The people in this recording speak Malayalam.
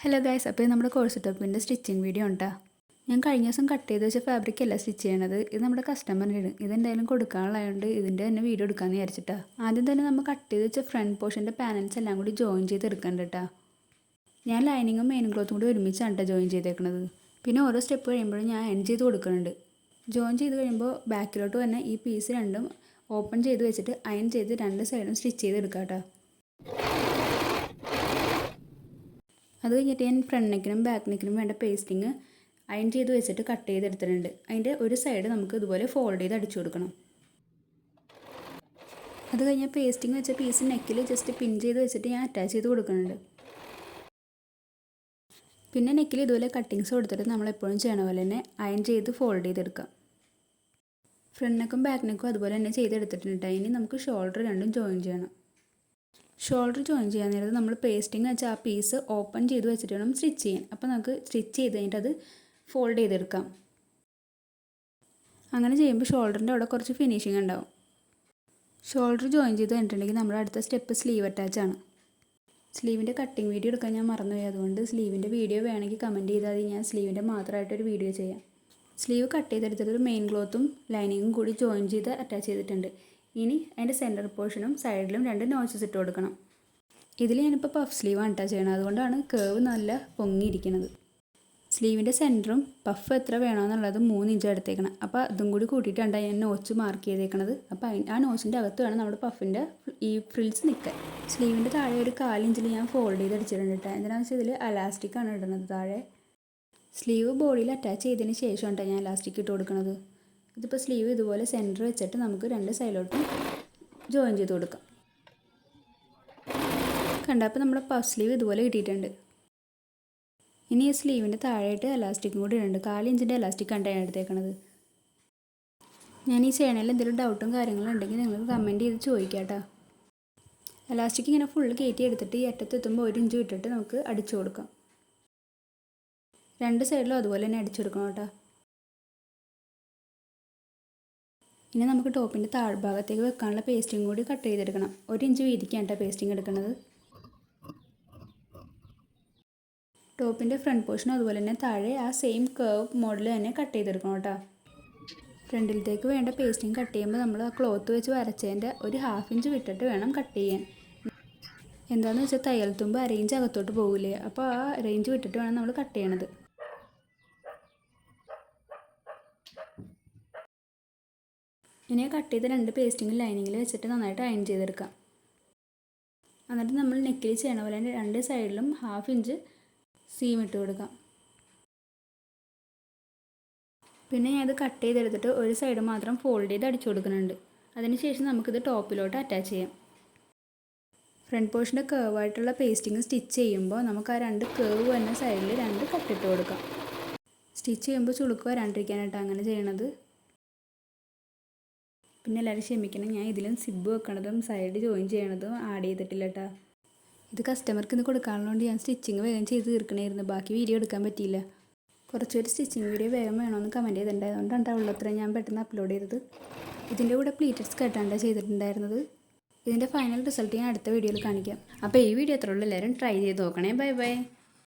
ഹലോ ഗൈസ്, അപ്പോൾ ഇത് നമ്മുടെ കോഴ്സ് ടോപ്പിൻ്റെ സ്റ്റിച്ചിങ് വീഡിയോ ഉണ്ടാ. ഞാൻ കഴിഞ്ഞ ദിവസം കട്ട് ചെയ്ത് വെച്ച ഫാബ്രിക് അല്ല സ്റ്റിച്ച് ചെയ്യണത്. ഇത് നമ്മുടെ കസ്റ്റമറിന് ഇതെന്തായാലും കൊടുക്കാനുള്ളതുകൊണ്ട് ഇതിൻ്റെ തന്നെ വീഡിയോ എടുക്കാമെന്ന് വിചാരിച്ചിട്ടാ. ആദ്യം തന്നെ നമ്മൾ കട്ട് ചെയ്ത് വെച്ച ഫ്രണ്ട് പോർഷൻ്റെ പാനൽസ് എല്ലാം കൂടി ജോയിൻ ചെയ്ത് എടുക്കണ്ട കേട്ടോ. ഞാൻ ലൈനിങ്ങും മെയിൻ ക്ലോത്തും കൂടി ഒരുമിച്ചാണ് കേട്ടോ ജോയിൻ ചെയ്തേക്കുന്നത്. പിന്നെ ഓരോ സ്റ്റെപ്പ് കഴിയുമ്പോഴും ഞാൻ എൻഡ് ചെയ്ത് കൊടുക്കുന്നുണ്ട്. ജോയിൻ ചെയ്ത് കഴിയുമ്പോൾ ബാക്കിലോട്ട് തന്നെ ഈ പീസ് രണ്ടും ഓപ്പൺ ചെയ്ത് വെച്ചിട്ട് അയൺ ചെയ്ത് രണ്ട് സൈഡും സ്റ്റിച്ച് ചെയ്ത് എടുക്കാം കേട്ടോ. അത് കഴിഞ്ഞിട്ട് ഞാൻ ഫ്രണ്ട് നെക്കിനും ബാക്ക് നെക്കിനും വേണ്ട പേസ്റ്റിങ് അയൺ ചെയ്ത് വെച്ചിട്ട് കട്ട് ചെയ്തെടുത്തിട്ടുണ്ട്. അതിൻ്റെ ഒരു സൈഡ് നമുക്ക് ഇതുപോലെ ഫോൾഡ് ചെയ്ത് അടിച്ചു കൊടുക്കണം. അത് കഴിഞ്ഞ് പേസ്റ്റിങ് വെച്ച പീസ് നെക്കിൽ ജസ്റ്റ് പിൻ ചെയ്ത് വെച്ചിട്ട് ഞാൻ അറ്റാച്ച് ചെയ്ത് കൊടുക്കുന്നുണ്ട്. പിന്നെ നെക്കിൽ ഇതുപോലെ കട്ടിങ്സ് കൊടുത്തിട്ട് നമ്മളെപ്പോഴും ചെയ്യണ പോലെ തന്നെ അയൺ ചെയ്ത് ഫോൾഡ് ചെയ്തെടുക്കാം. ഫ്രണ്ട് നെക്കും ബാക്ക് നെക്കും അതുപോലെ തന്നെ ചെയ്തെടുത്തിട്ടുണ്ട്. ഇനി നമുക്ക് ഷോൾഡർ രണ്ടും ജോയിൻ ചെയ്യണം. ഷോൾഡർ ജോയിൻ ചെയ്യാൻ നേരത്ത് നമ്മൾ പേസ്റ്റിങ് വെച്ച ആ പീസ് ഓപ്പൺ ചെയ്ത് വെച്ചിട്ട് വേണം സ്റ്റിച്ച് ചെയ്യാൻ. അപ്പോൾ നമുക്ക് സ്റ്റിച്ച് ചെയ്ത് കഴിഞ്ഞിട്ട് അത് ഫോൾഡ് ചെയ്തെടുക്കാം. അങ്ങനെ ചെയ്യുമ്പോൾ ഷോൾഡറിൻ്റെ അവിടെ കുറച്ച് ഫിനിഷിങ് ഉണ്ടാവും. ഷോൾഡർ ജോയിൻ ചെയ്ത് കഴിഞ്ഞിട്ടുണ്ടെങ്കിൽ നമ്മുടെ അടുത്ത സ്റ്റെപ്പ് സ്ലീവ് അറ്റാച്ചാണ്. സ്ലീവിൻ്റെ കട്ടിങ് വീഡിയോ എടുക്കാൻ ഞാൻ മറന്നുപോയി. അതുകൊണ്ട് സ്ലീവിൻ്റെ വീഡിയോ വേണമെങ്കിൽ കമൻറ്റ് ചെയ്താൽ ഞാൻ സ്ലീവിൻ്റെ മാത്രമായിട്ടൊരു വീഡിയോ ചെയ്യാം. സ്ലീവ് കട്ട് ചെയ്തെടുത്തിട്ട് ഒരു മെയിൻ ക്ലോത്തും ലൈനിങ്ങും കൂടി ജോയിൻ ചെയ്ത് അറ്റാച്ച് ചെയ്തിട്ടുണ്ട്. ഇനി അതിൻ്റെ സെൻറ്റർ പോർഷനും സൈഡിലും രണ്ട് നോച്ചസ് ഇട്ട് കൊടുക്കണം. ഇതിൽ ഞാനിപ്പോൾ പഫ് സ്ലീവാണ് കേട്ടോ ചെയ്യണം. അതുകൊണ്ടാണ് കേവ് നല്ല പൊങ്ങിയിരിക്കുന്നത്. സ്ലീവിൻ്റെ സെൻറ്ററും പഫ് എത്ര വേണമെന്നുള്ളത് 3 ഇഞ്ച് എടുത്തേക്കണം. അപ്പോൾ അതും കൂടി കൂട്ടിയിട്ടാണ് ഞാൻ നോച്ച് മാർക്ക് ചെയ്തേക്കണത്. അപ്പോൾ ആ നോച്ചിൻ്റെ അകത്ത് വേണം നമ്മുടെ പഫിൻ്റെ ഈ ഫ്രിൽസ് നിൽക്കാൻ. സ്ലീവിൻ്റെ താഴെ ഒരു 1/4 ഇഞ്ചിൽ ഞാൻ ഫോൾഡ് ചെയ്ത് അടിച്ചിട്ടുണ്ട് കേട്ടോ. എന്താണെന്ന് വെച്ചാൽ ഇതിൽ അലാസ്റ്റിക്കാണ് ഇടുന്നത് താഴെ. സ്ലീവ് ബോഡിയിൽ അറ്റാച്ച് ചെയ്തതിന് ശേഷമാണ് ഞാൻ ഇലാസ്റ്റിക് ഇട്ട് കൊടുക്കുന്നത്. ഇതിപ്പോൾ സ്ലീവ് ഇതുപോലെ സെൻറ്റർ വെച്ചിട്ട് നമുക്ക് രണ്ട് സൈഡിലോട്ടും ജോയിൻ ചെയ്ത് കൊടുക്കാം. കണ്ട, അപ്പോൾ നമ്മുടെ പഫ് സ്ലീവ് ഇതുപോലെ കിട്ടിയിട്ടുണ്ട്. ഇനി ഈ സ്ലീവിൻ്റെ താഴെയായിട്ട് എലാസ്റ്റിക്കും കൂടി ഇടുന്നുണ്ട്. 1/4 ഇഞ്ചിൻ്റെ എലാസ്റ്റിക്കാണ് ഞാൻ എടുത്തേക്കണത്. ഞാൻ ഈ ചെയ്യണതിൽ എന്തെങ്കിലും ഡൗട്ടും കാര്യങ്ങളും ഉണ്ടെങ്കിൽ നിങ്ങൾക്ക് കമൻറ്റ് ചെയ്ത് ചോദിക്കാം കേട്ടോ. എലാസ്റ്റിക് ഇങ്ങനെ ഫുള്ള് കയറ്റി എടുത്തിട്ട് ഈ അറ്റത്തെത്തുമ്പോൾ 1 ഇഞ്ച് ഇട്ടിട്ട് നമുക്ക് അടിച്ചു കൊടുക്കാം. രണ്ട് സൈഡിലും അതുപോലെ തന്നെ അടിച്ചു കൊടുക്കണം കേട്ടോ. ഇനി നമുക്ക് ടോപ്പിൻ്റെ താഴ്ഭാഗത്തേക്ക് വെക്കാനുള്ള പേസ്റ്റിങ് കൂടി കട്ട് ചെയ്തെടുക്കണം. 1 ഇഞ്ച് വീതിക്കാണ് കേട്ടോ പേസ്റ്റിങ് എടുക്കുന്നത്. ടോപ്പിൻ്റെ ഫ്രണ്ട് പോർഷൻ അതുപോലെ തന്നെ താഴെ ആ സെയിം കർവ് മോഡൽ തന്നെ കട്ട് ചെയ്തെടുക്കണം കേട്ടോ. ഫ്രണ്ടിലത്തേക്ക് വേണ്ട പേസ്റ്റിങ് കട്ട് ചെയ്യുമ്പോൾ നമ്മൾ ആ ക്ലോത്ത് വെച്ച് വരച്ചതിൻ്റെ ഒരു 1/2 ഇഞ്ച് വിട്ടിട്ട് വേണം കട്ട് ചെയ്യാൻ. എന്താണെന്ന് വെച്ചാൽ തയ്യൽ തുമ്പ് അരയിഞ്ച് അകത്തോട്ട് പോകില്ലേ, അപ്പോൾ ആ അരയിഞ്ച് വിട്ടിട്ട് വേണം നമ്മൾ കട്ട് ചെയ്യണത്. ഇനി കട്ട് ചെയ്ത രണ്ട് പേസ്റ്റിങ് ലൈനിങ്ങിൽ വെച്ചിട്ട് നന്നായിട്ട് അയൺ ചെയ്തെടുക്കാം. എന്നിട്ട് നമ്മൾ നെക്കിൽ ചെയ്യണ പോലെ തന്നെ രണ്ട് സൈഡിലും 1/2 ഇഞ്ച് സീം ഇട്ട് കൊടുക്കാം. പിന്നെ ഞാൻ ഇത് കട്ട് ചെയ്തെടുത്തിട്ട് ഒരു സൈഡ് മാത്രം ഫോൾഡ് ചെയ്ത് അടിച്ചു കൊടുക്കുന്നുണ്ട്. അതിനുശേഷം നമുക്കിത് ടോപ്പിലോട്ട് അറ്റാച്ച് ചെയ്യാം. ഫ്രണ്ട് പോർഷൻ്റെ കേർവായിട്ടുള്ള പേസ്റ്റിങ് സ്റ്റിച്ച് ചെയ്യുമ്പോൾ നമുക്ക് ആ രണ്ട് കേർവ് വന്ന സൈഡിൽ രണ്ട് കട്ടിട്ട് കൊടുക്കാം. സ്റ്റിച്ച് ചെയ്യുമ്പോൾ ചുളുക്ക് വരാണ്ടിരിക്കാനായിട്ട് അങ്ങനെ ചെയ്യണത്. പിന്നെ എല്ലാവരും ക്ഷമിക്കണം, ഞാൻ ഇതിലും സിബ് വെക്കണതും സൈഡ് ജോയിൻ ചെയ്യണതും ആഡ് ചെയ്തിട്ടില്ല കേട്ടോ. ഇത് കസ്റ്റമർക്ക് ഇന്ന് കൊടുക്കാനുള്ളതുകൊണ്ട് ഞാൻ സ്റ്റിച്ചിങ് വേഗം ചെയ്ത് തീർക്കണമായിരുന്നു. ബാക്കി വീഡിയോ എടുക്കാൻ പറ്റിയില്ല. കുറച്ചൊരു സ്റ്റിച്ചിങ് വീഡിയോ വേഗം വേണമെന്ന് കമൻറ്റ് ചെയ്തിട്ടുണ്ടായതുകൊണ്ടാണ് ഉള്ളത്ര ഞാൻ പെട്ടെന്ന് അപ്ലോഡ് ചെയ്തത്. ഇതിൻ്റെ കൂടെ പ്ലീറ്റഡ് സ്കർട്ടാണ് ചെയ്തിട്ടുണ്ടായിരുന്നത്. ഇതിൻ്റെ ഫൈനൽ റിസൾട്ട് ഞാൻ അടുത്ത വീഡിയോയിൽ കാണിക്കാം. അപ്പോൾ ഈ വീഡിയോ അത്രയുള്ളൂ. എല്ലാവരും ട്രൈ ചെയ്ത് നോക്കണേ. Bye bye.